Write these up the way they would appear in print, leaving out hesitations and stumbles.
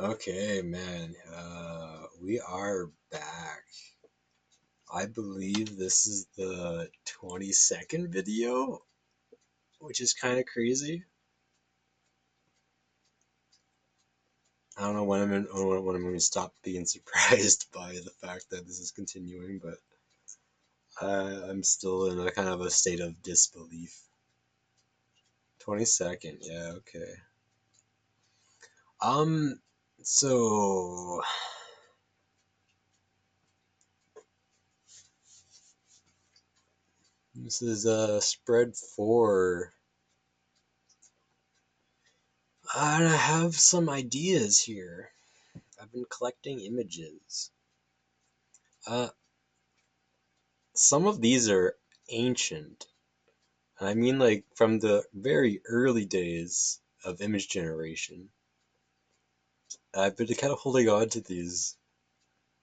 Okay, man. We are back. I believe this is the 22nd video, which is kind of crazy. I don't know when I'm going to stop being surprised by the fact that this is continuing, but I'm still in a kind of a state of disbelief. 22nd, yeah, okay. Um, so this is spread 4. I have some ideas here. I've been collecting images. Uh, some of these are ancient. I mean, like from the very early days of image generation. I've been kind of holding on to these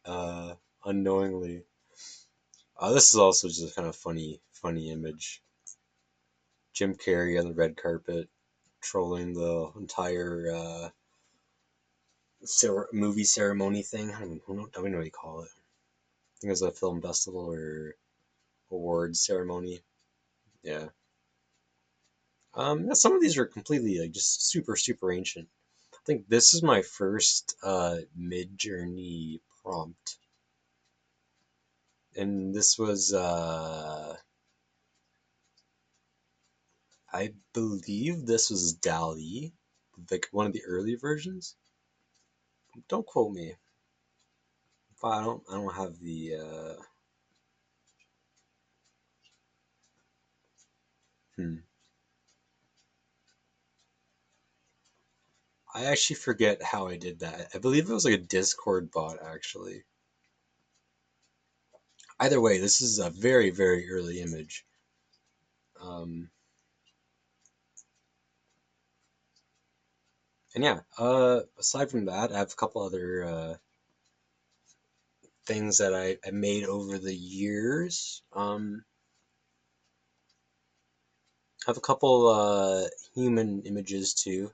uh, unknowingly. This is also just a kind of funny image. Jim Carrey on the red carpet, trolling the entire movie ceremony thing. I don't know what you call it. I think it was a film festival or awards ceremony. Yeah. Some of these are completely like just super ancient. I think this is my first Mid-Journey prompt, and this was I believe this was DALL-E, like one of the early versions. Don't quote me. If I don't have the hmm. I actually forget how I did that. I believe it was like a Discord bot actually. Either way, this is a very early image. Um, and yeah, aside from that, I have a couple other things that I made over the years. I have a couple human images too.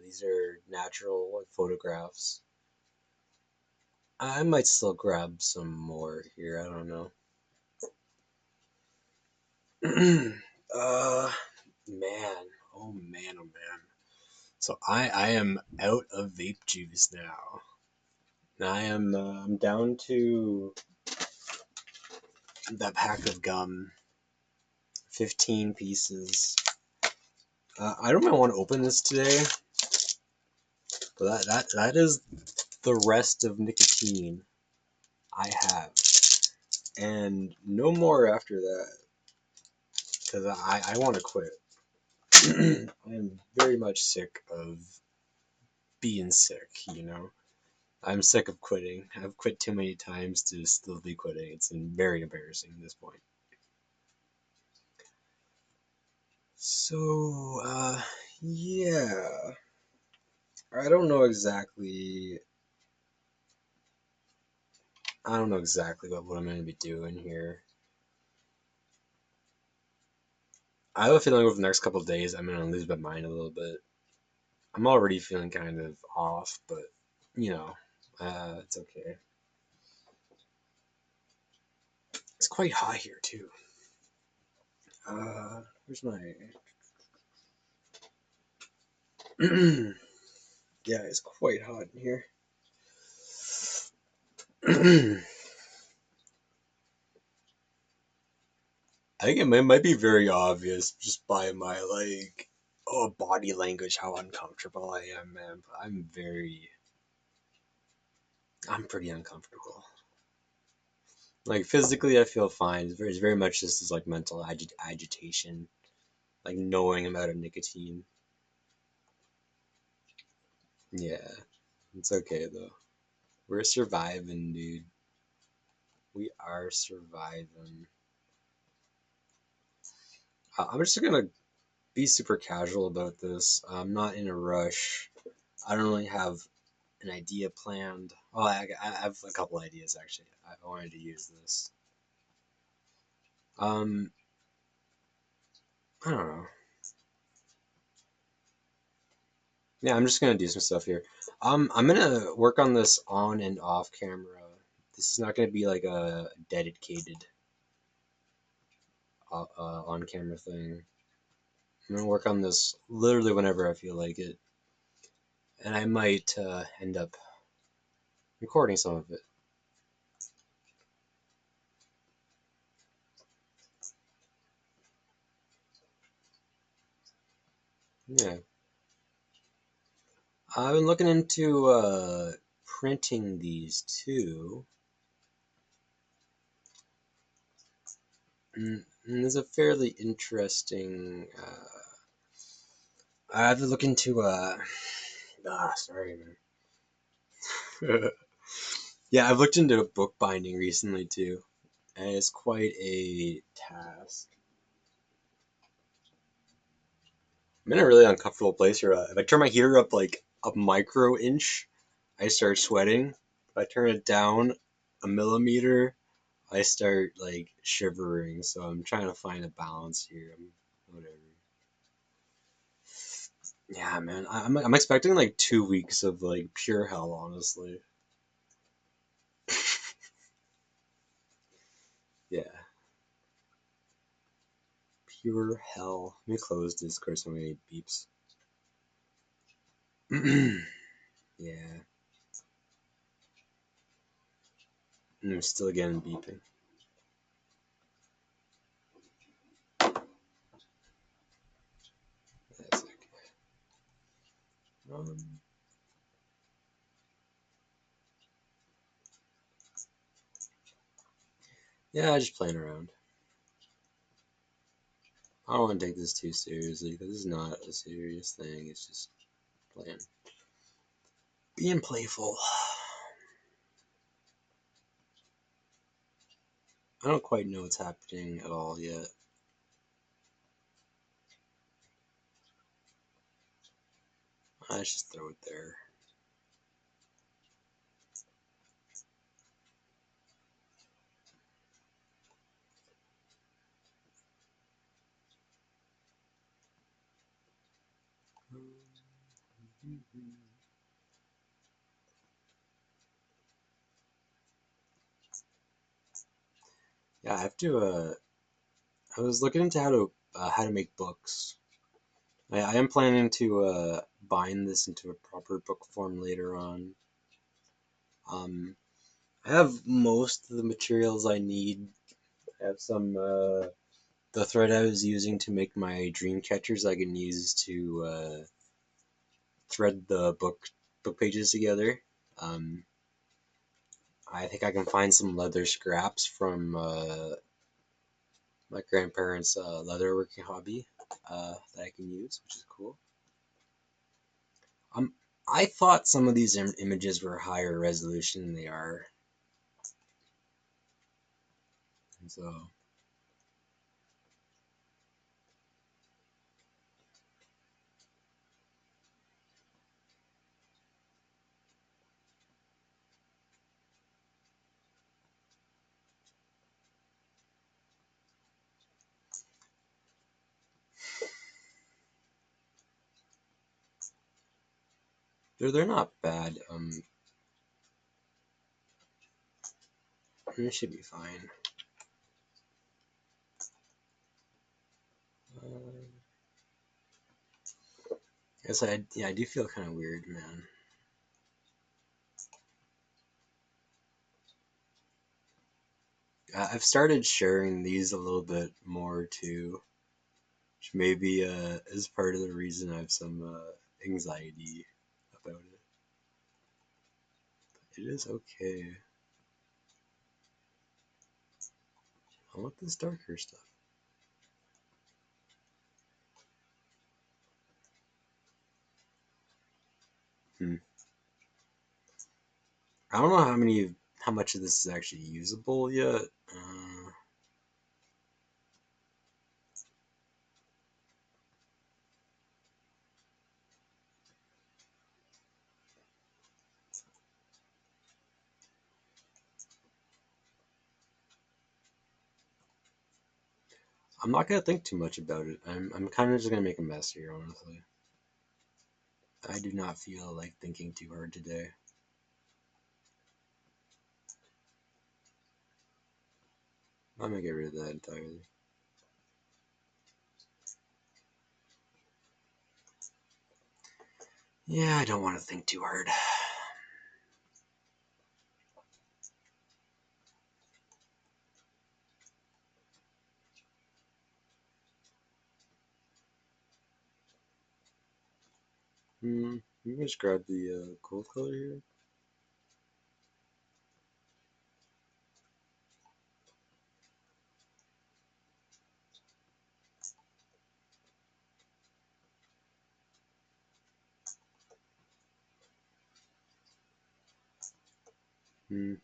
These are natural photographs. I might still grab some more here. I don't know. uh, man, oh man. So I am out of vape juice now. I'm down to that pack of gum, 15 pieces. I don't really want to open this today, but that is the rest of nicotine I have, and no more after that, because I want to quit. I am very much sick of being sick, you know. I'm sick of quitting. I've quit too many times to still be quitting. It's very embarrassing at this point. So, yeah. I don't know exactly. I don't know exactly what I'm going to be doing here. I have a feeling over the next couple of days I'm going to lose my mind a little bit. I'm already feeling kind of off, but you know, it's okay. It's quite hot here too. Where's my? Yeah, it's quite hot in here. I think it might be very obvious just by my body language how uncomfortable I am, man. But I'm pretty uncomfortable. Like physically, I feel fine. It's very much just this like mental agitation, like knowing I'm out of nicotine. Yeah, it's okay though. We're surviving, dude. We are surviving. I'm just gonna be super casual about this. I'm not in a rush. I don't really have an idea planned. Well, I have a couple ideas actually. I wanted to use this. Um, I don't know. Yeah, I'm just gonna do some stuff here. I'm gonna work on this on and off camera. This is not gonna be like a dedicated on camera thing. I'm gonna work on this literally whenever I feel like it, and I might end up recording some of it. Yeah, I've been looking into printing these too. And there's a fairly interesting. I've been looking into sorry, man. Yeah, I've looked into book binding recently too, and it's quite a task. I'm in a really uncomfortable place here. If I turn my heater up like a micro inch, I start sweating. If I turn it down a millimeter, I start like shivering. So I'm trying to find a balance here. Whatever. Yeah, man. I'm expecting like 2 weeks of like pure hell, honestly. Yeah, pure hell. Let me close this, cause so many beeps. Yeah, and I'm still getting beeping. That's okay. Um, yeah, just playing around. I don't want to take this too seriously because this is not a serious thing. It's just playing, being playful. I don't quite know what's happening at all yet. I just throw it there. Yeah, I have to. I was looking into how to make books. I am planning to bind this into a proper book form later on. Um, I have most of the materials I need. I have some the thread I was using to make my dream catchers I can use to thread the book pages together. Um, I think I can find some leather scraps from my grandparents' leatherworking hobby that I can use, which is cool. Um, I thought some of these images were higher resolution than they are, so they're not bad. It should be fine. Uh, guess I do feel kind of weird, man. I've started sharing these a little bit more too, which maybe is part of the reason I have some anxiety about it. It is okay. I want this darker stuff. Hmm. I don't know how much of this is actually usable yet. I'm not gonna think too much about it. I'm kind of just gonna make a mess here, honestly. I do not feel like thinking too hard today. I'm gonna get rid of that entirely. Yeah, I don't want to think too hard. Let me just grab the gold color here. Hmm.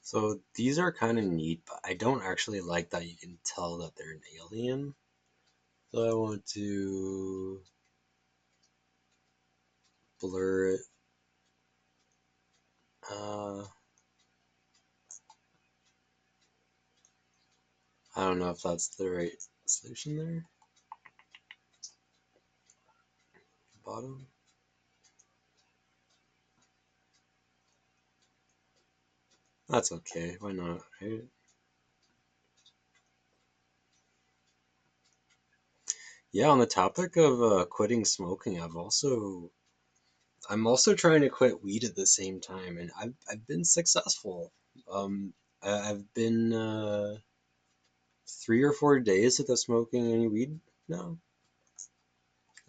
So these are kind of neat, but I don't actually like that you can tell that they're an alien. So I want to blur it. I don't know if that's the right solution there. Bottom. That's okay. Why not, right? Yeah, on the topic of quitting smoking, I'm also trying to quit weed at the same time, and I've been successful. I've been 3 or 4 days without smoking any weed now.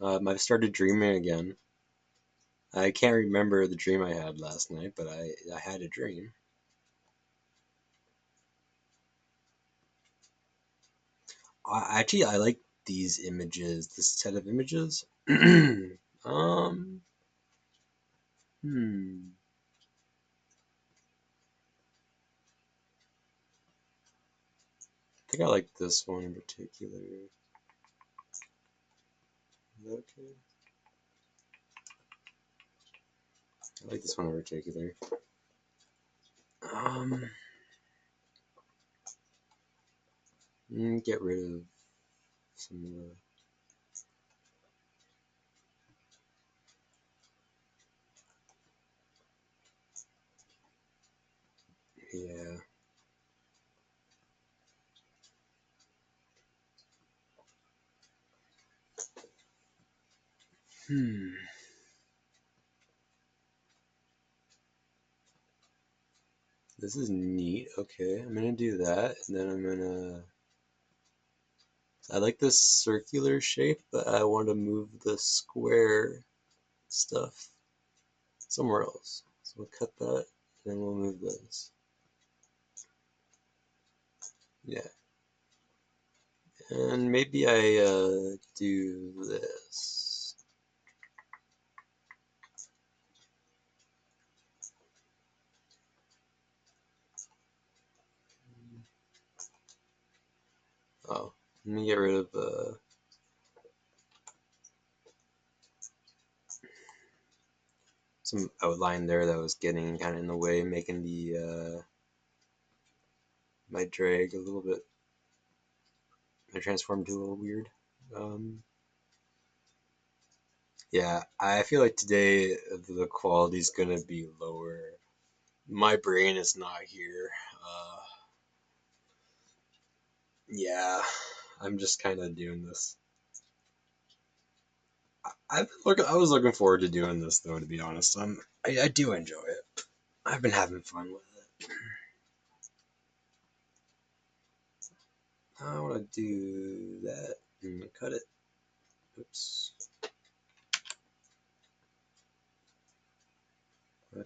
I've started dreaming again. I can't remember the dream I had last night, but I had a dream. I like these images, this set of images. um, hmm. I think I like this one in particular. Is that okay? I like this one in particular. Um, get rid of some of the. Yeah. Hmm. This is neat. Okay, I'm gonna do that, and then I'm gonna. I like this circular shape, but I want to move the square stuff somewhere else. So we'll cut that, and then we'll move this. Yeah, and maybe I do this. Oh, let me get rid of some outline there that was getting kind of in the way, making the my drag a little bit, my transform to a little weird. Um, yeah, I feel like today the quality is gonna be lower. My brain is not here. Uh, yeah, I'm just kind of doing this. I was looking forward to doing this though, to be honest. I do enjoy it. I've been having fun with it. I want to do that and cut it. Oops.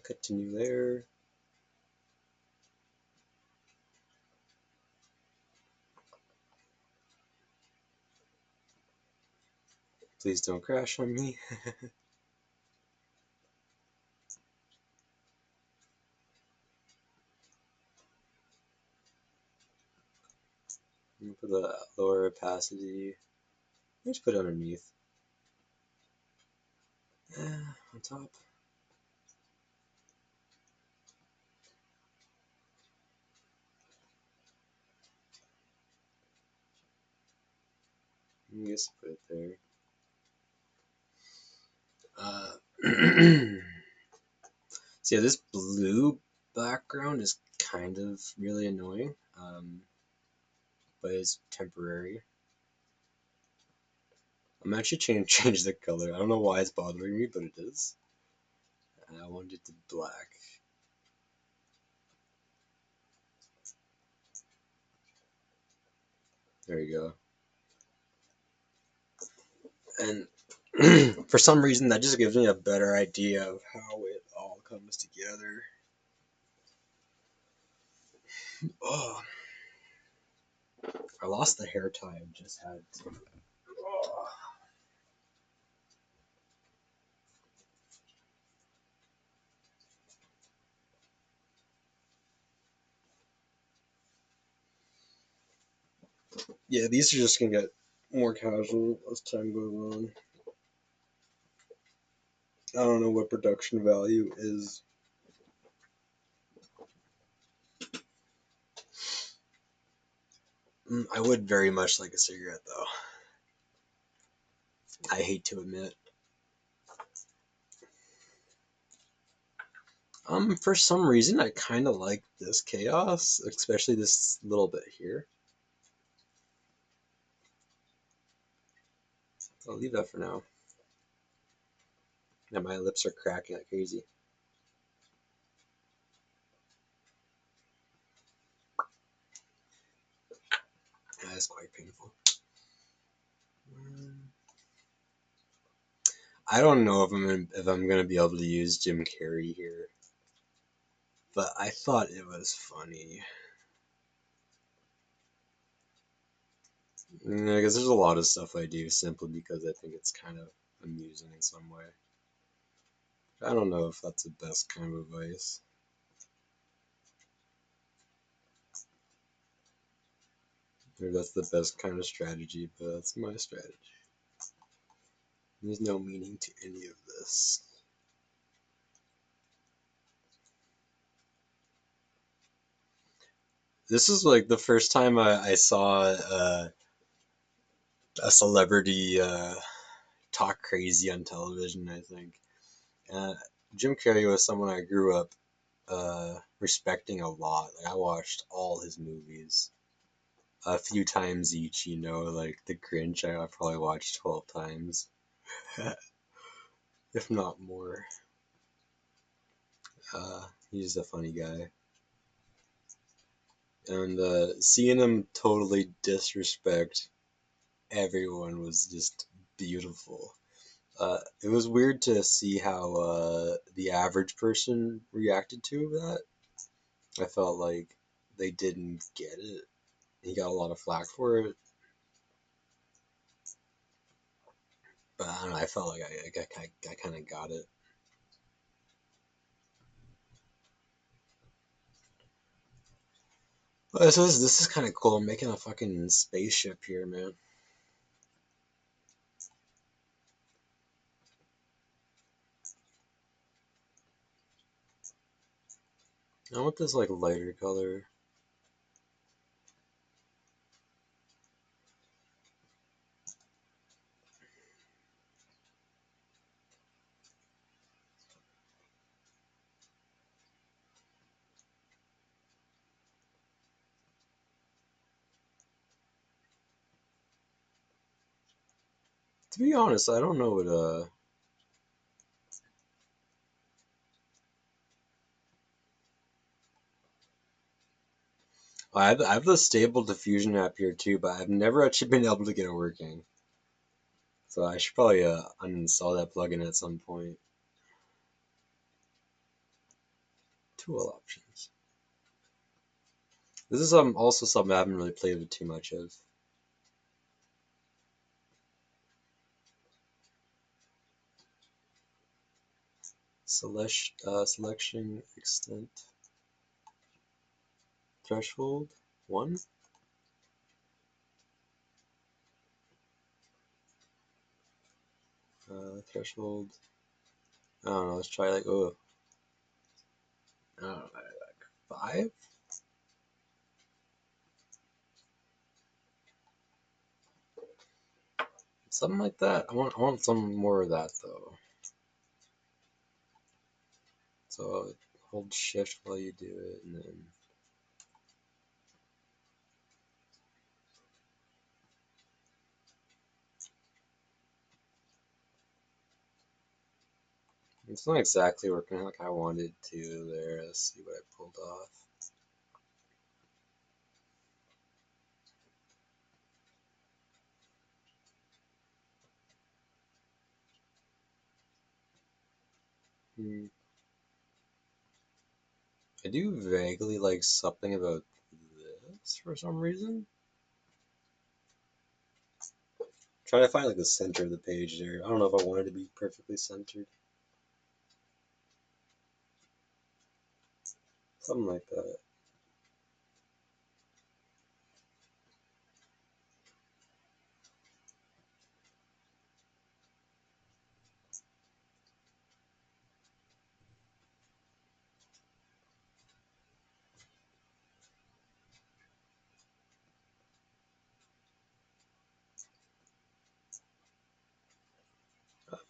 Cut to new layer. Please don't crash on me. I'm gonna put the lower opacity. Let's put it underneath. On top. I guess put it there. So yeah, this blue background is kind of really annoying, but it's temporary. I'm actually change the color. I don't know why it's bothering me, but it is. I want it to black. There you go. And for some reason, that just gives me a better idea of how it all comes together. Oh, I lost the hair tie I just had to. Oh. Yeah, these are just gonna get more casual as time goes on. I don't know what production value is. I would very much like a cigarette, though. I hate to admit. For some reason, I kind of like this chaos, especially this little bit here. I'll leave that for now. Yeah, my lips are cracking like crazy. That's quite painful. I don't know if I'm gonna be able to use Jim Carrey here, but I thought it was funny. I guess there's a lot of stuff I do simply because I think it's kind of amusing in some way. I don't know if that's the best kind of advice. Or that's the best kind of strategy, but that's my strategy. There's no meaning to any of this. This is like the first time I saw a celebrity talk crazy on television, I think. Uh, Jim Carrey was someone I grew up respecting a lot. Like, I watched all his movies a few times each, like The Grinch, I probably watched 12 times, if not more. He's a funny guy. And seeing him totally disrespect everyone was just beautiful. It was weird to see how the average person reacted to that. I felt like they didn't get it. He got a lot of flack for it, but I don't know. I felt like I kind of got it. Well, this is kind of cool. I'm making a fucking spaceship here, man. I want this like lighter color. To be honest, I don't know what I have the stable diffusion app here too, but I've never actually been able to get it working. So I should probably uninstall that plugin at some point. Tool options. This is also something I haven't really played with too much of. Selection extent threshold 1. Threshold. I don't know. Let's try like I don't know, like 5. Something like that. I want some more of that though. So hold shift while you do it, and then it's not exactly working like I wanted to there. Let's see what I pulled off. I do vaguely like something about this for some reason. Trying to find like the center of the page there. I don't know if I want it to be perfectly centered. Something like that.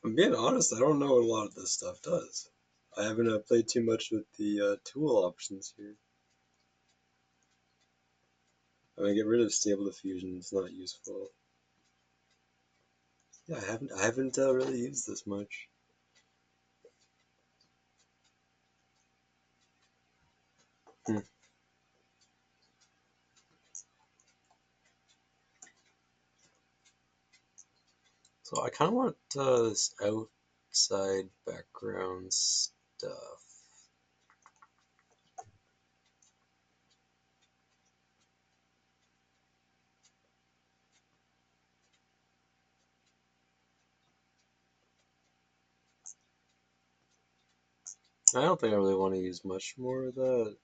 I'm being honest, I don't know what a lot of this stuff does. I haven't played too much with the tool options here. I'm gonna get rid of stable diffusion. It's not useful. Yeah, I haven't really used this much. Hmm. So I kind of want this outside background stuff. I don't think I really want to use much more of that.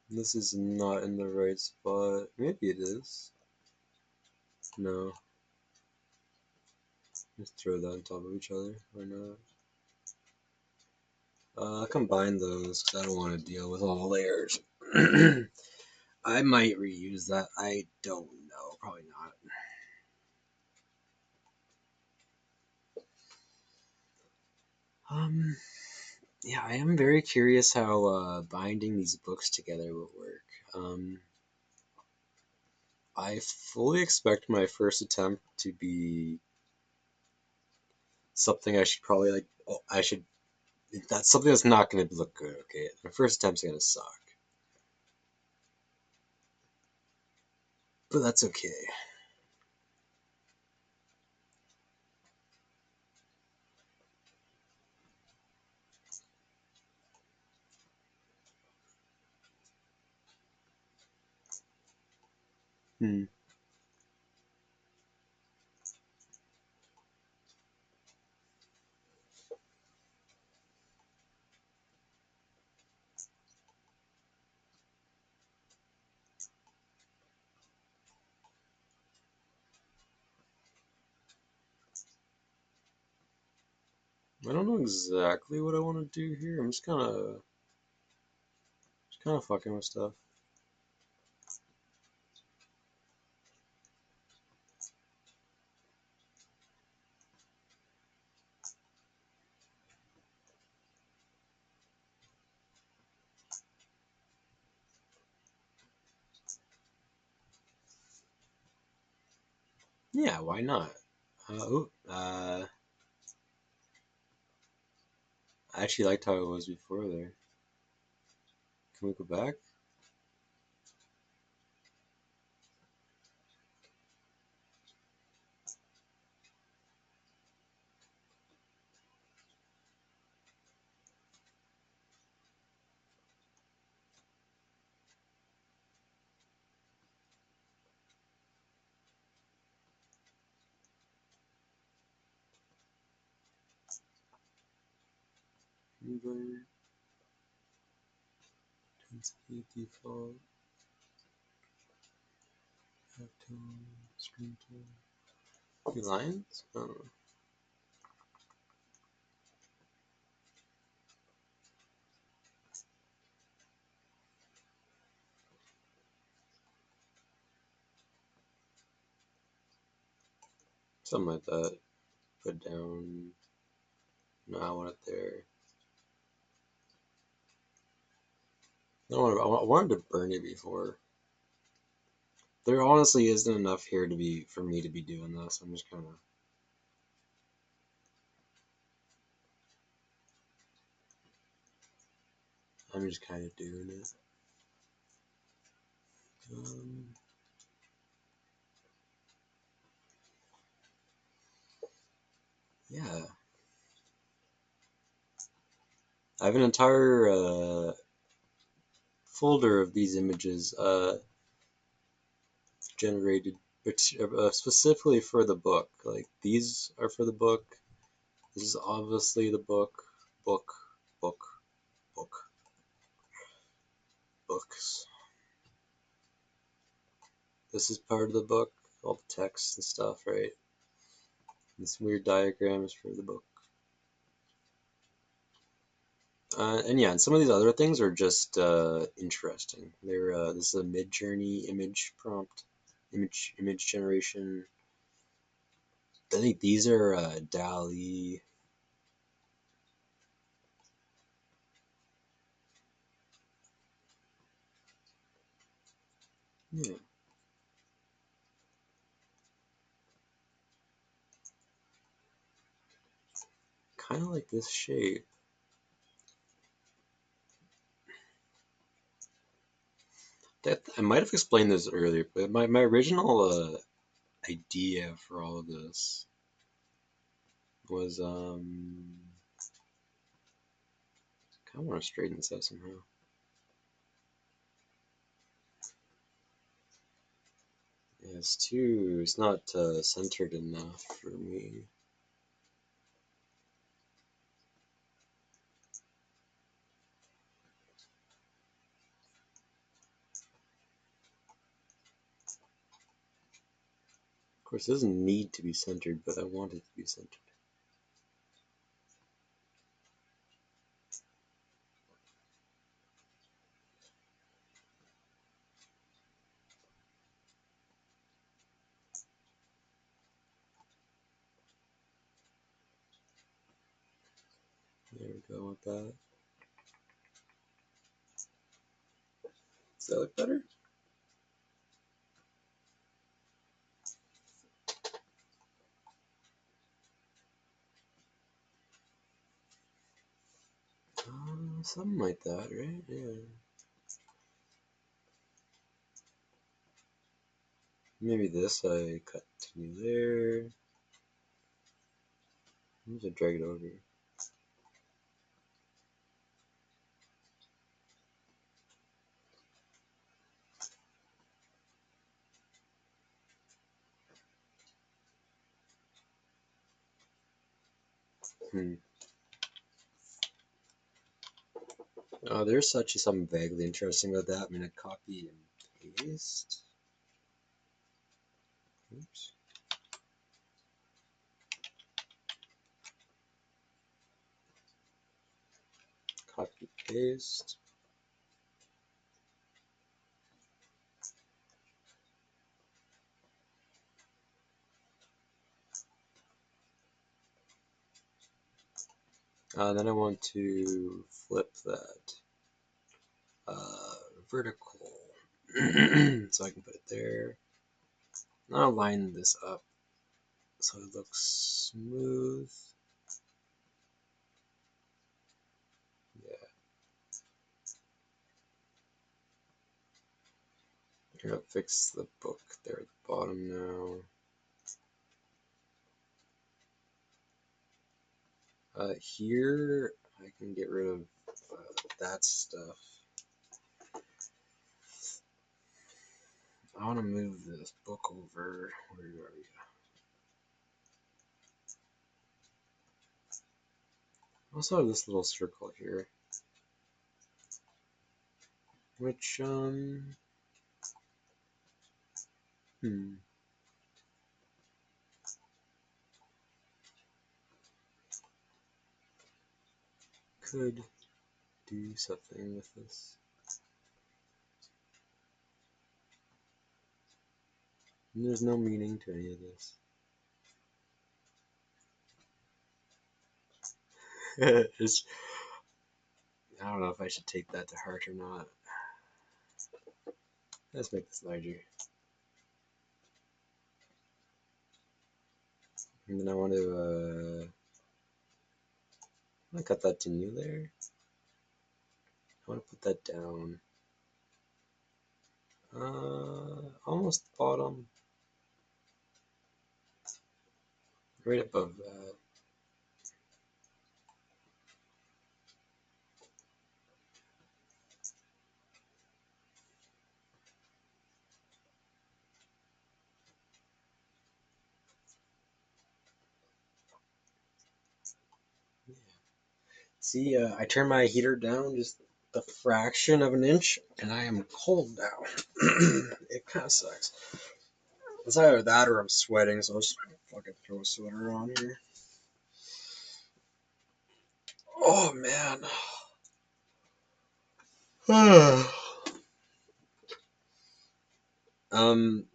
This is not in the right spot. Maybe it is. No. Just throw that on top of each other. Why not? I'll combine those because I don't want to deal with all the layers. I might reuse that. I don't know. Probably not. Yeah, I am very curious how binding these books together will work. I fully expect my first attempt to be something I should probably like. Oh, I should. That's something that's not going to look good. Okay, my first attempt's going to suck, but that's okay. Hmm. I don't know exactly what I want to do here. I'm just kind of fucking with stuff. Yeah, why not? I actually liked how it was before there. Can we go back? Invert, intensity, default, halftone, screen tone. New lines? Oh. Something like that. Put down. No, I want it there. I wanted to burn it before. There honestly isn't enough here for me to be doing this. I'm just kind of. I'm just kind of doing it. Yeah. I have an entire folder of these images generated specifically for the book. Like these are for the book. This is obviously the book. Book. Book. Book. Books. This is part of the book. All the text and stuff, right? This weird diagrams for the book. And yeah, and some of these other things are just interesting. They're this is a mid-journey image prompt, image generation. I think these are DALL-E. Yeah, kind of like this shape. I might have explained this earlier, but my original idea for all of this was kind of want to straighten this out somehow. Yeah, it's not centered enough for me. Of course, it doesn't need to be centered, but I want it to be centered. There we go with that. Does that look better? Something like that, right? Yeah. Maybe this I cut to there. I'm just drag it over. Oh, there's such something vaguely interesting about that. I'm gonna copy and paste. Oops. Copy paste. Then I want to flip that vertical so I can put it there. Now line this up so it looks smooth. Yeah. I'm gonna fix the book there at the bottom now. Here I can get rid of that stuff. I want to move this book over. Where are we? I also have this little circle here, which could do something with this. And there's no meaning to any of this. Just, I don't know if I should take that to heart or not. Let's make this larger. And then I want to cut that to new layer. I want to put that down. Almost the bottom. Right above that. Yeah. See, I turned my heater down just the fraction of an inch, and I am cold now. It kind of sucks. It's either that or I'm sweating, so I'll just fucking throw a sweater on here. Oh man.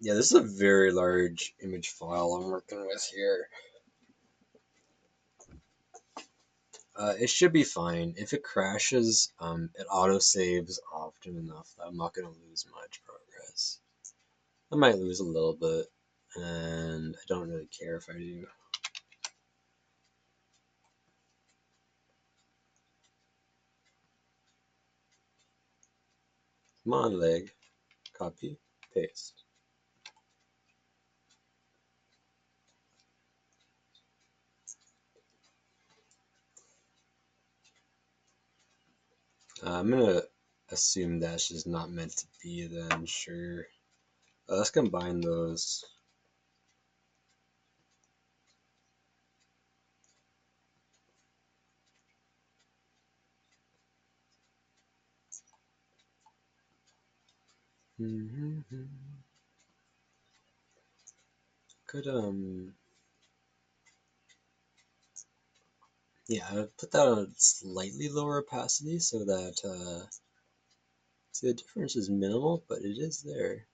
Yeah, this is a very large image file I'm working with here. It should be fine. If it crashes, it autosaves often enough that I'm not going to lose much progress. I might lose a little bit, and I don't really care if I do. Come on, leg. Copy, paste. I'm gonna assume that's just not meant to be then, sure. Let's combine those. Could, yeah, I would put that on a slightly lower opacity so that, see, the difference is minimal, but it is there.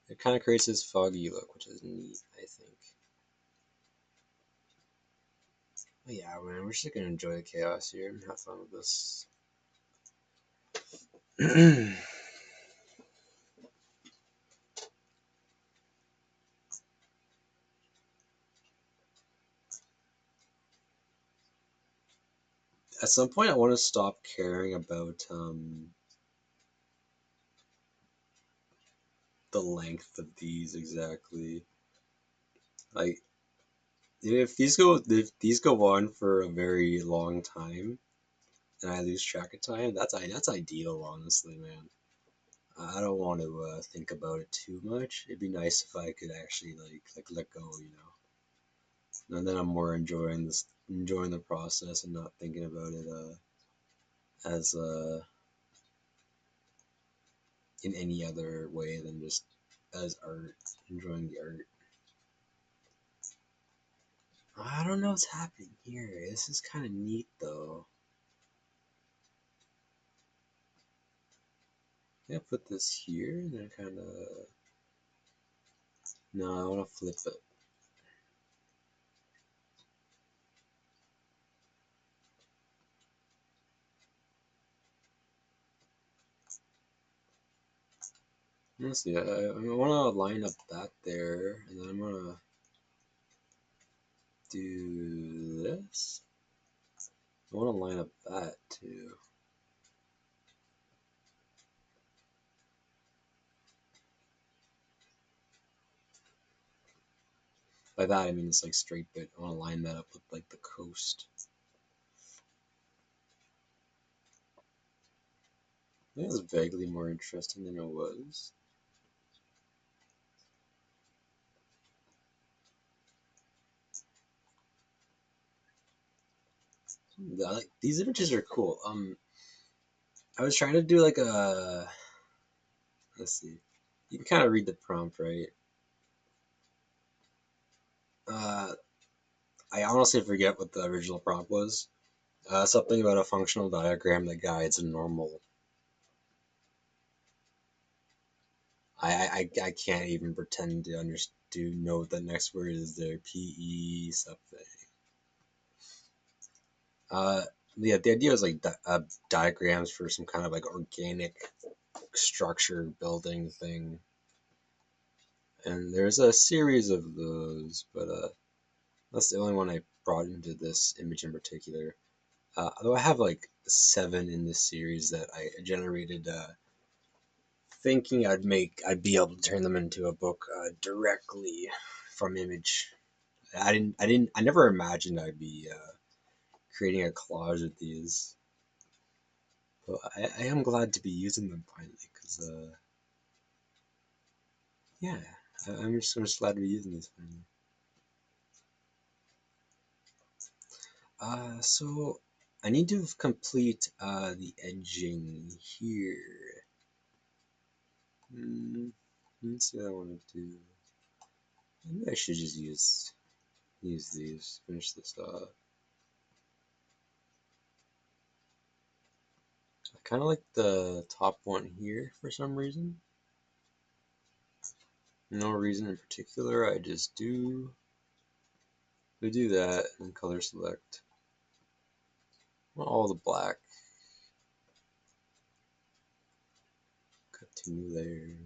It kind of creates this foggy look, which is neat, I think. But yeah, man, we're just gonna enjoy the chaos here and have fun with this. At some point, I want to stop caring about the length of these exactly. Like, if these go on for a very long time, and I lose track of time, that's ideal, honestly, man. I don't want to think about it too much. It'd be nice if I could actually like let go, you know. And then I'm more enjoying the process and not thinking about it as in any other way than just as art, enjoying the art. I don't know what's happening here. This is kind of neat though. Yeah, put this here and then kind of. No, I want to flip it. Let's see. I want to line up that there, and then I'm gonna do this. I want to line up that too. By that I mean it's like straight bit. I want to line that up with like the coast. I think it's vaguely more interesting than it was. Like, these images are cool. I was trying to do like a. Let's see. You can kind of read the prompt, right? Uh, I honestly forget what the original prompt was. Something about a functional diagram that guides a normal. I can't even pretend to know what the next word is there. PE something. Yeah, the idea was like diagrams for some kind of like organic structure building thing, and there's a series of those, but that's the only one I brought into this image in particular. Though I have like 7 in this series that I generated, thinking I'd be able to turn them into a book directly from image. I never imagined I'd be creating a collage with these. But I am glad to be using them finally, because yeah, I'm just glad to be using these finally. So I need to complete the edging here. Let's see what I want to do. Maybe I should just use these. Finish this off. I kind of like the top one here for some reason. No reason in particular. I just do that and color select all the black. Cut to new layer.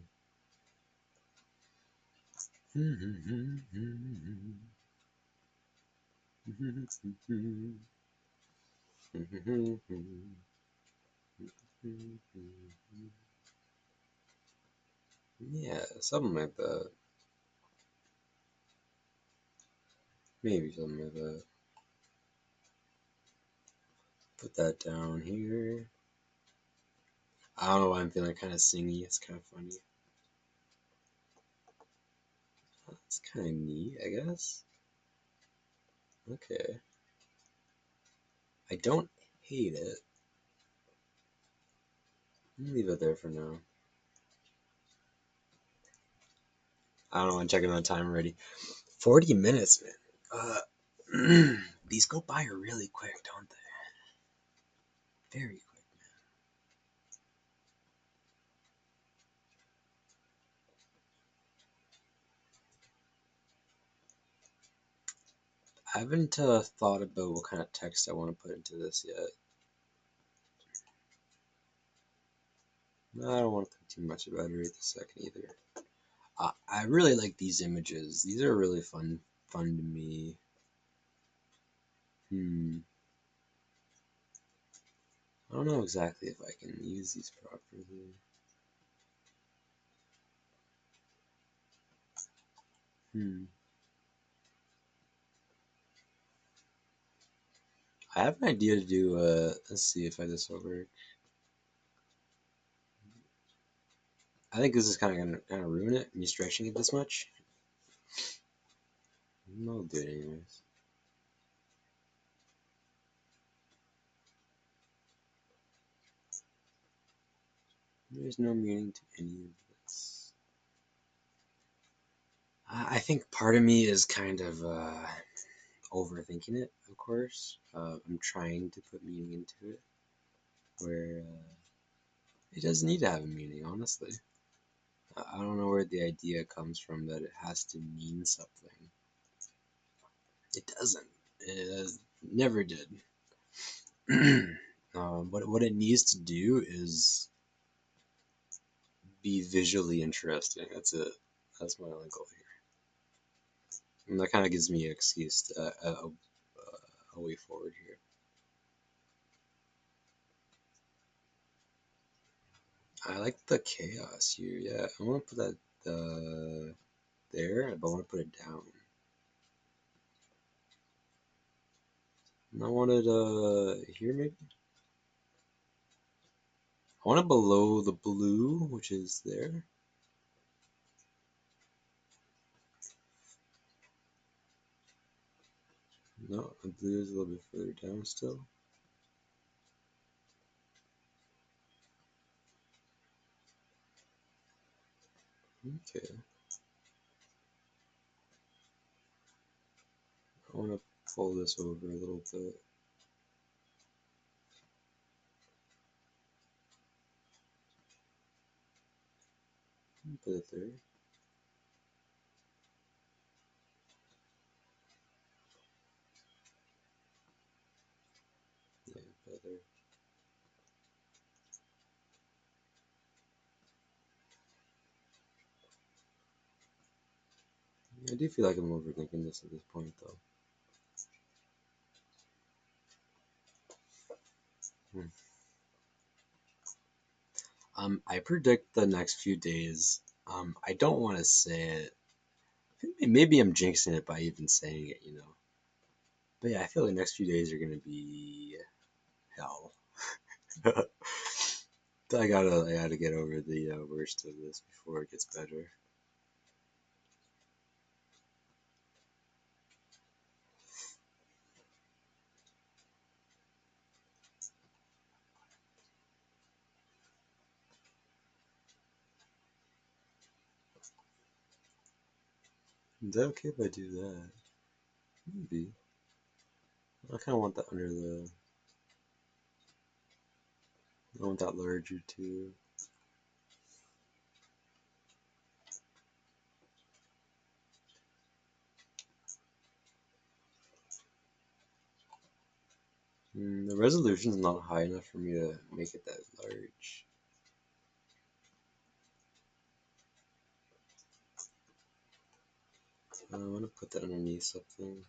Yeah, something like that. Maybe something like that. Put that down here. I don't know why I'm feeling kind of singy. It's kind of funny. It's kind of neat, I guess. Okay. I don't hate it. Leave it there for now. I don't know. I'm checking the time already. 40 minutes, man. These go by really quick, don't they? Very quick. I haven't thought about what kind of text I want to put into this yet. No, I don't want to think too much about it right this second either. I really like these images. These are really fun to me. I don't know exactly if I can use these properly. I have an idea to do, let's see if this will work. I think this is kind of ruin it, me stretching it this much. I'll do it anyways. There's no meaning to any of this. I think part of me is kind of overthinking it, of course. I'm trying to put meaning into it, where it doesn't need to have a meaning, honestly. I don't know where the idea comes from that it has to mean something. It doesn't. It never did. What it needs to do is be visually interesting. That's it. That's my only goal here. And that kind of gives me an excuse, a way forward here. I like the chaos here. Yeah, I want to put that there, but I want to put it down. And I want it here maybe. I want it below the blue, which is there. No, the blue is a little bit further down still. Okay. I want to pull this over a little bit. Put it there. there. I do feel like I'm overthinking this at this point, though. I predict the next few days. I don't want to say it. Maybe I'm jinxing it by even saying it, you know. But yeah, I feel like the next few days are gonna be hell. I gotta get over the worst of this before it gets better. Is that okay if I do that? Maybe. I kind of want that under the. I want that larger too. The resolution's not high enough for me to make it that large. I want to put that underneath something.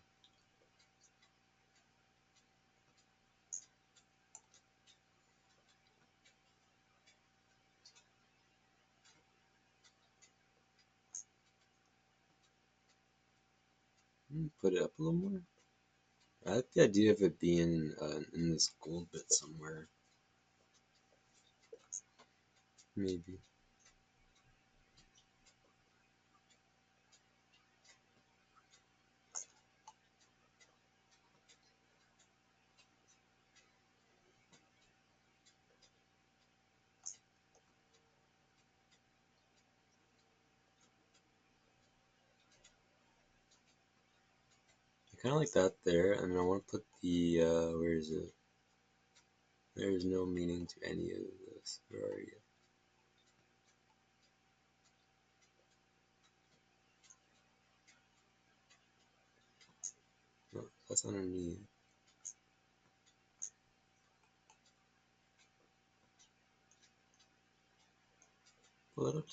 Put it up a little more. I like the idea of it being in this gold bit somewhere. Maybe. I kind of like that there, and I want to put the, where is it? There is no meaning to any of this. Where are you? No, that's underneath. Pull it up.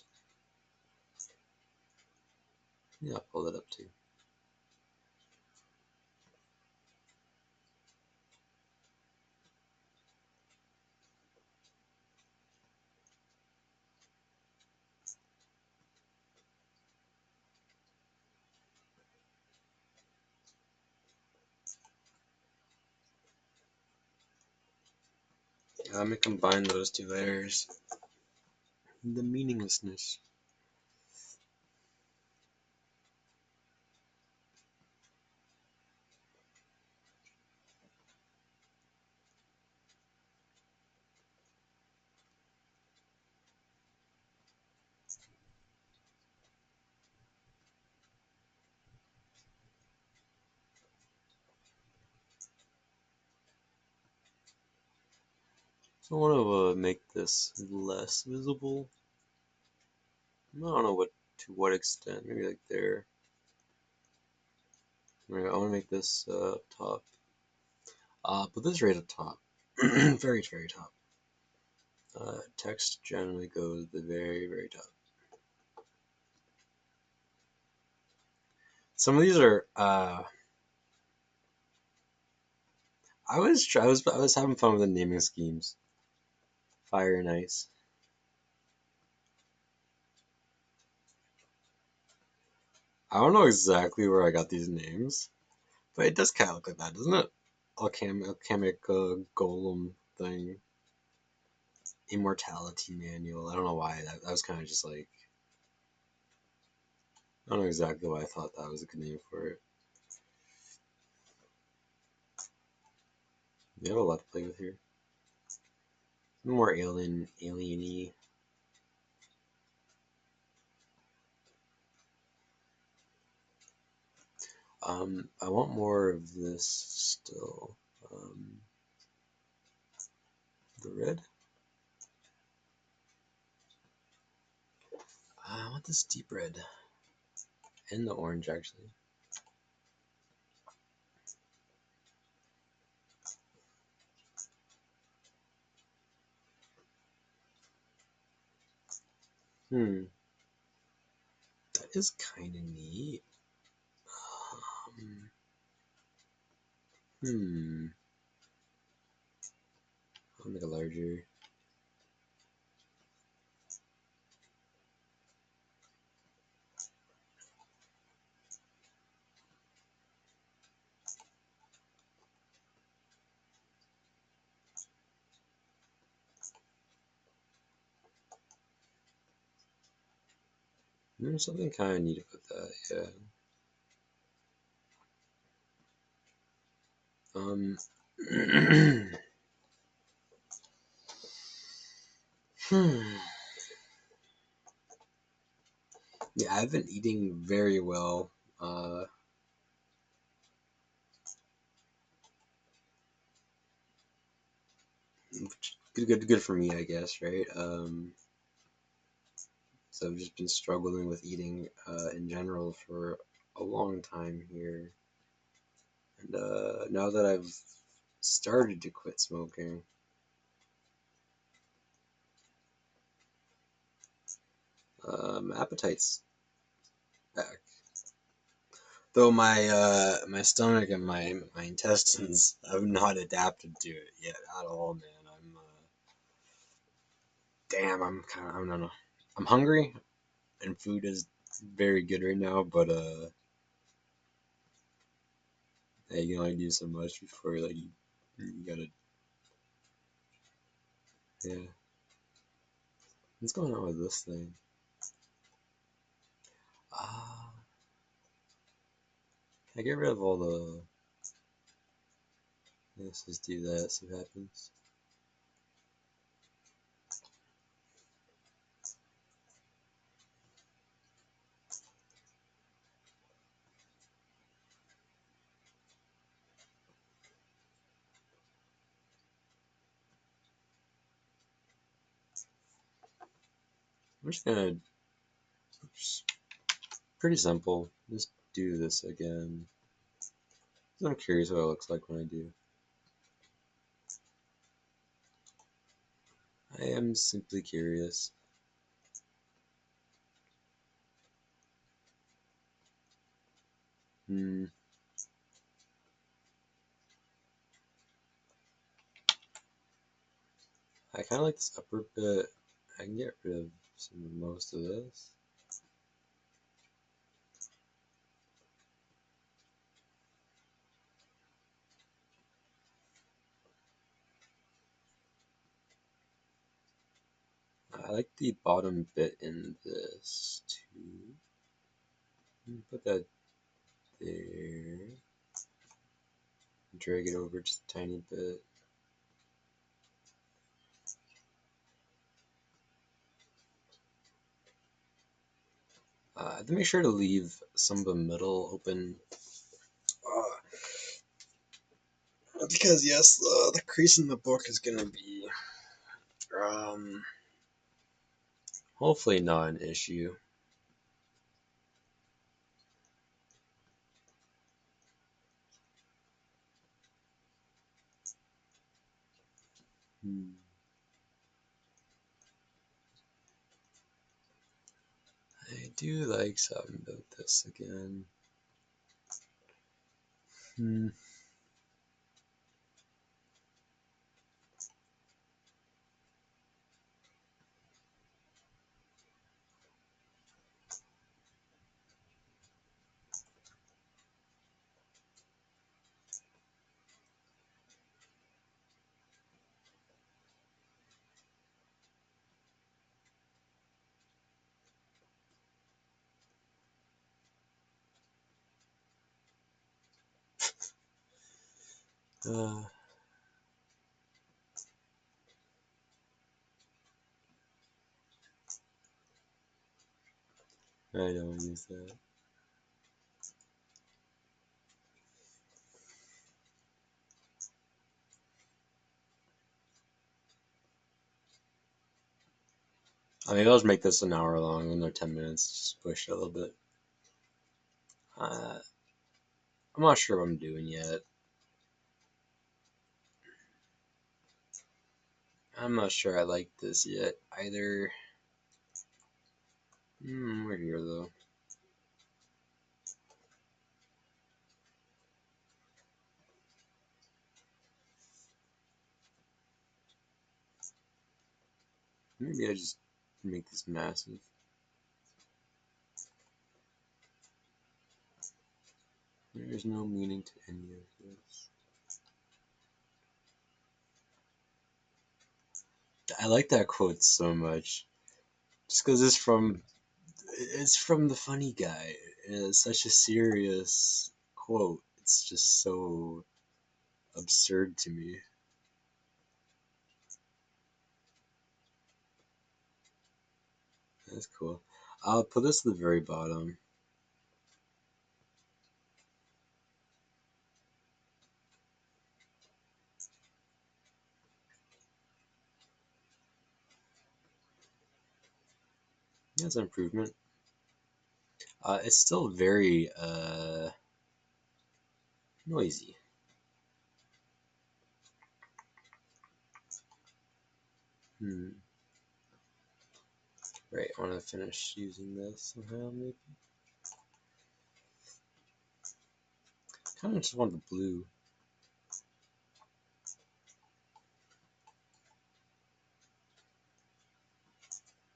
Yeah, pull it up too. I'm gonna combine those two layers. The meaninglessness. So I want to make this less visible. I don't know to what extent. Maybe like there. Right, I want to make this top. Put this right up top. Very, very top. Text generally goes the very, very top. Some of these are. I was having fun with the naming schemes. Fire and ice. I don't know exactly where I got these names, but it does kind of look like that, doesn't it? Alchemic golem thing. Immortality manual. I don't know why. That was kind of just like. I don't know exactly why I thought that was a good name for it. You have a lot to play with here. More alieny. I want more of this still. The red. I want this deep red and the orange actually. Hmm, that is kind of neat. Hmm, I'll make it larger. There's something kind of neat about that, yeah. Hmm. Yeah, I've been eating very well. Good for me, I guess, right? So I've just been struggling with eating in general for a long time here, and now that I've started to quit smoking, appetite's back. Though my stomach and my intestines have not adapted to it yet at all, man. I'm kind of I don't know. I'm hungry and food is very good right now, but yeah, you can only do so much before like you gotta yeah. What's going on with this thing? Ah, can I get rid of all the? Let's just do that. See what happens. I'm just gonna. It's pretty simple. Just do this again. I'm curious what it looks like when I do. I am simply curious. Hmm. I kind of like this upper bit. I can get rid of some of most of this. I like the bottom bit in this too. Put that there. Drag it over just a tiny bit. I have to make sure to leave some of the middle open. Because yes, the crease in the book is gonna be um, hopefully not an issue. Hmm. I do like something about this again. Hmm. Uh, I don't use that. I mean, I'll just make this an hour long, another 10 minutes, just push it a little bit. Uh, I'm not sure what I'm doing yet. I'm not sure I like this yet either. We're here though. Maybe I just make this massive. There's no meaning to any of this. I like that quote so much. Just because it's from the funny guy. It's such a serious quote. It's just so absurd to me. That's cool. I'll put this at the very bottom. That's an improvement. It's still very noisy. Hmm. Right, I want to finish using this somehow, maybe. Kind of just want the blue.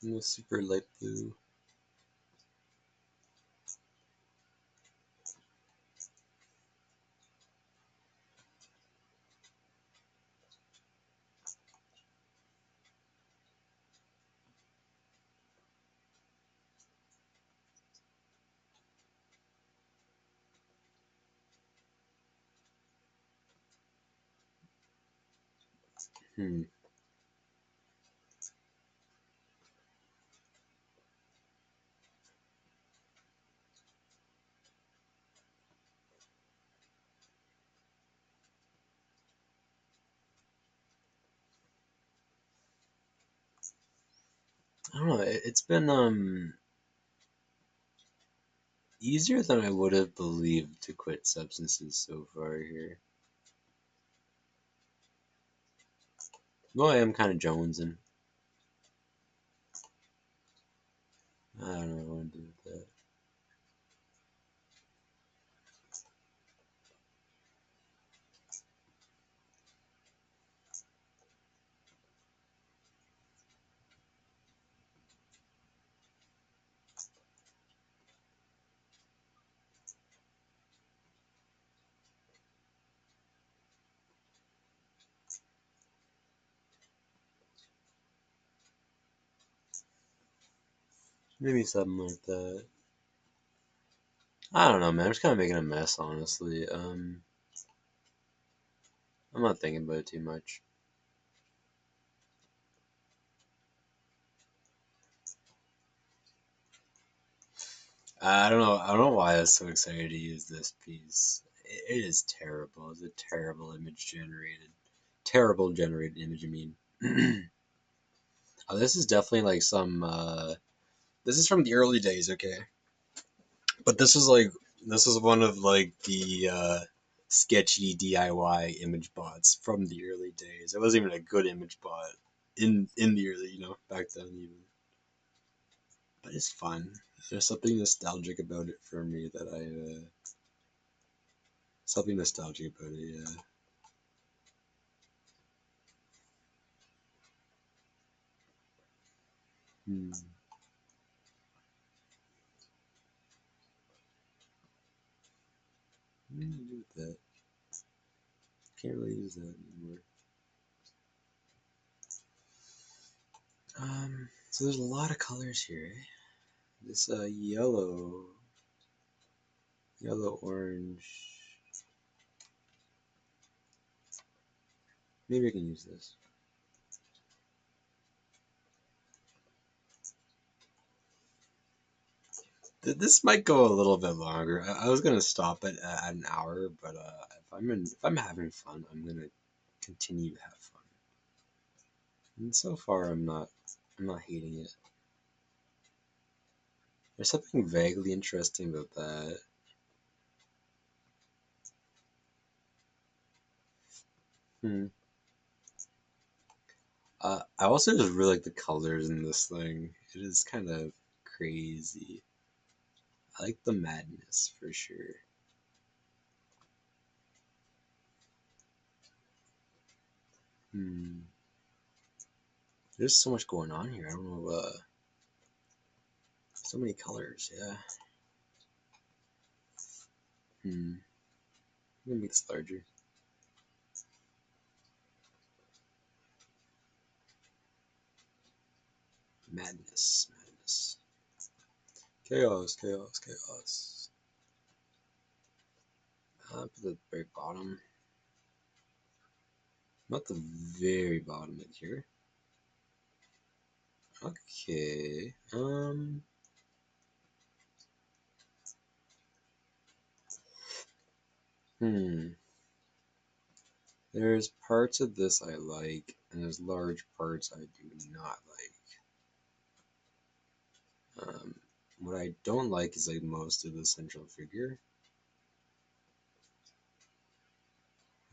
And the super light blue. Hmm. I don't know. It's been easier than I would have believed to quit substances so far here. Well, I am kind of jonesing. I don't know what I want to do with that. Maybe something like that. I don't know, man. I'm just kind of making a mess, honestly. I'm not thinking about it too much. I don't know. I don't know why I was so excited to use this piece. It is terrible. It's a terrible image generated. Terrible generated image, I mean. Oh, this is definitely like some. This is from the early days, okay? But this was one of like the sketchy DIY image bots from the early days. It wasn't even a good image bot in the early, back then even. But it's fun. There's something nostalgic about it for me that something nostalgic about it, yeah. Hmm. What do you do with that? Can't really use that anymore. So there's a lot of colors here. Eh? This yellow, orange. Maybe I can use this. This might go a little bit longer. I was gonna stop it at an hour, but if I'm having fun, I'm gonna continue to have fun. And so far, I'm not hating it. There's something vaguely interesting about that. Hmm. I also just really like the colors in this thing. It is kind of crazy. I like the madness for sure. Hmm. There's so much going on here. I don't know. So many colors. Yeah. Hmm. Let me make this larger. Madness. Madness. Chaos. Chaos. Chaos. Up at the very bottom. Not the very bottom of here. Okay. Hmm. There's parts of this I like, and there's large parts I do not like. What I don't like is like most of the central figure.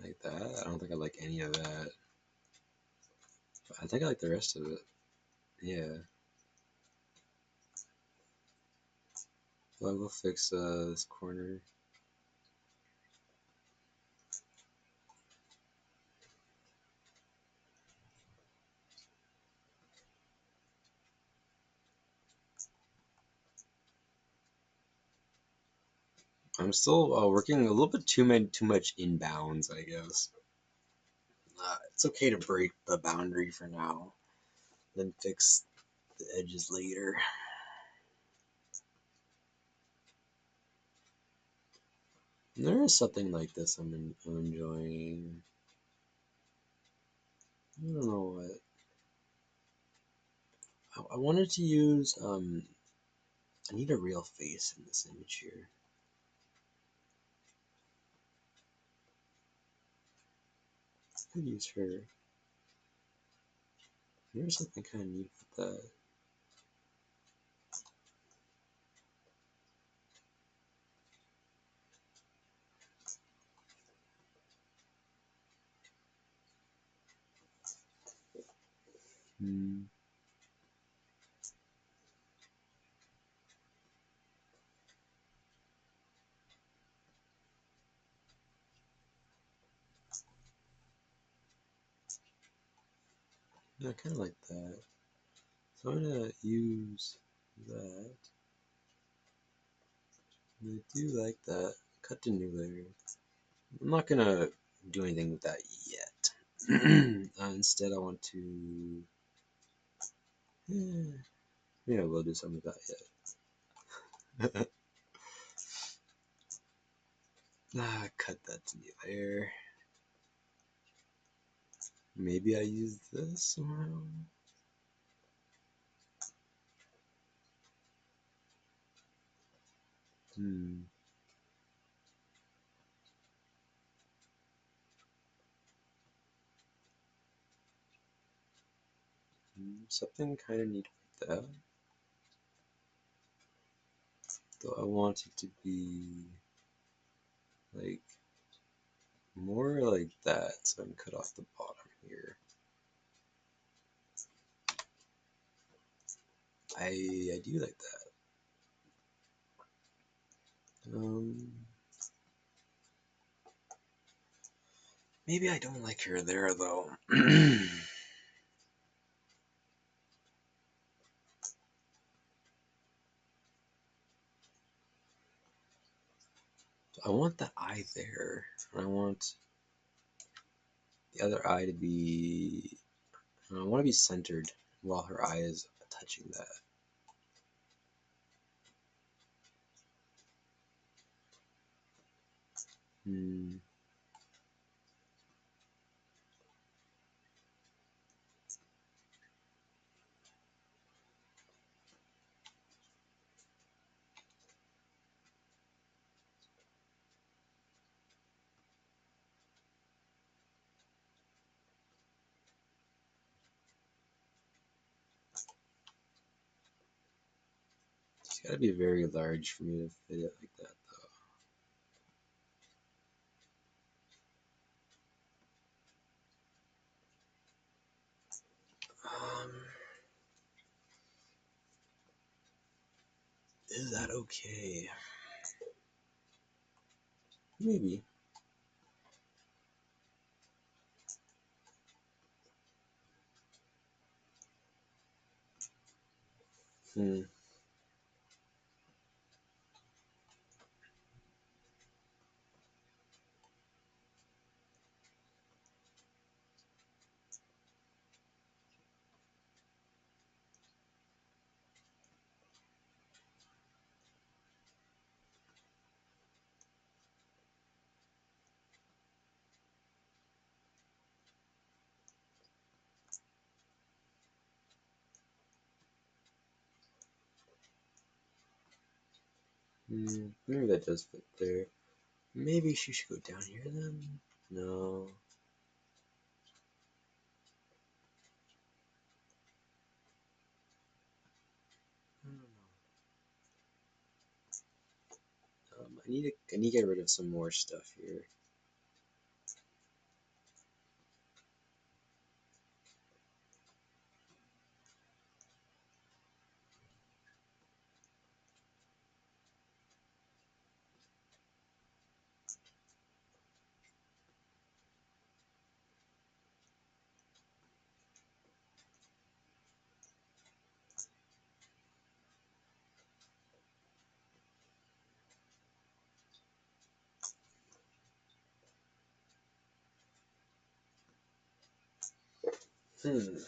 Like that. I don't think I like any of that. But I think I like the rest of it. Yeah. So I will fix this corner. I'm still working a little bit too much inbounds, I guess. It's okay to break the boundary for now, then fix the edges later. There is something like this I'm enjoying. I don't know what. I wanted to use I need a real face in this image here. I could use her. There's something kind of neat with that. Hmm. Yeah, I kind of like that. So I'm gonna use that. I do like that. Cut to new layer. I'm not gonna do anything with that yet. Instead, I want to. Maybe I will do something with that yet. Cut that to new layer. Maybe I use this somehow. Hmm. Something kind of neat with that. Though I want it to be like more like that, so I can cut off the bottom here. I do like that. Maybe I don't like her there though. I want the eye there. I want the other eye to be. I want to be centered while her eye is touching that. Hmm. It's got to be very large for me to fit it like that, though. Is that okay? Maybe. Hmm. Maybe that does fit there. Maybe she should go down here then? No. I don't know. I need to get rid of some more stuff here. Hmm.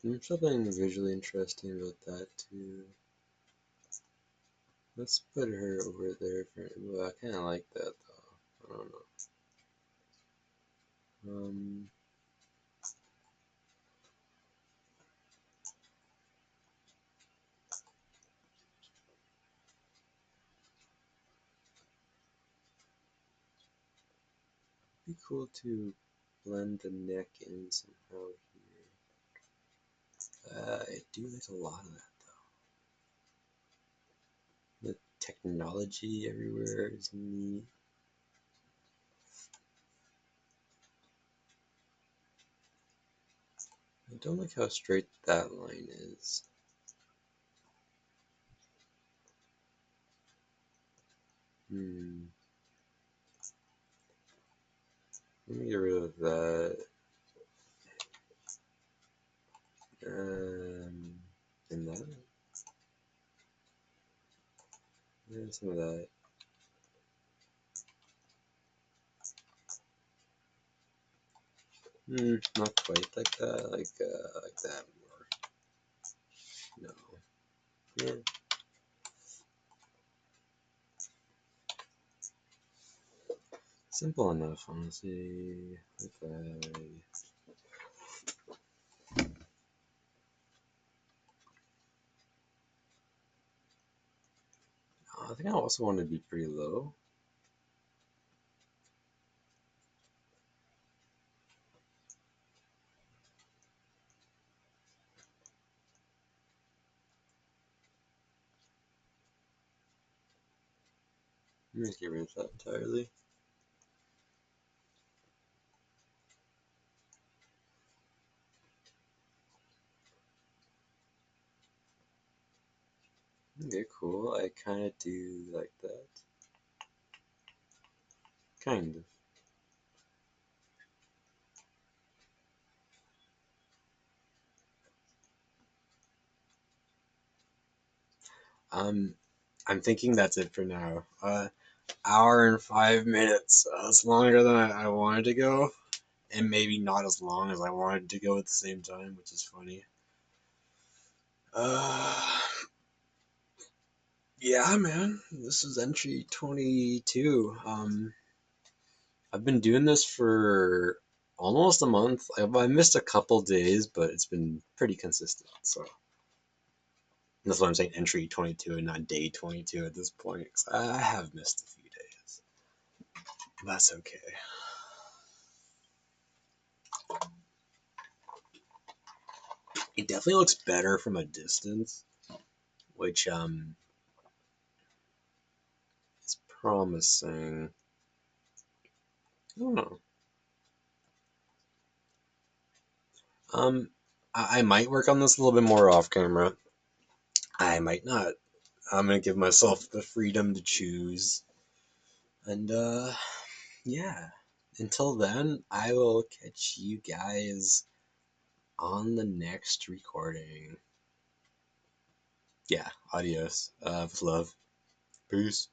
There's something visually interesting about that too. Let's put her over there for. Well, I kind of like that though. I don't know. Be cool to blend the neck in somehow here. I do like a lot of that though. The technology everywhere is neat. I don't like how straight that line is. Hmm. Let me get rid of that. And that. Yeah, some of that. Not quite like that. Like that more. No. Yeah. Simple enough, honestly. Like that. I think I also want to be pretty low. Let me get rid of that entirely. Okay, cool. I kind of do like that. Kind of. Um, I'm thinking that's it for now. Hour and 5 minutes. It's longer than I wanted to go, and maybe not as long as I wanted to go at the same time, which is funny. Uh, yeah, man. This is entry 22. I've been doing this for almost a month. I missed a couple days, but it's been pretty consistent. So that's why I'm saying entry 22 and not day 22 at this point. 'Cause I have missed a few days. That's okay. It definitely looks better from a distance, which is promising. I don't know. Um, I might work on this a little bit more off camera. I might not. I'm gonna give myself the freedom to choose. And yeah. Until then, I will catch you guys on the next recording. Yeah, adios. With love. Peace.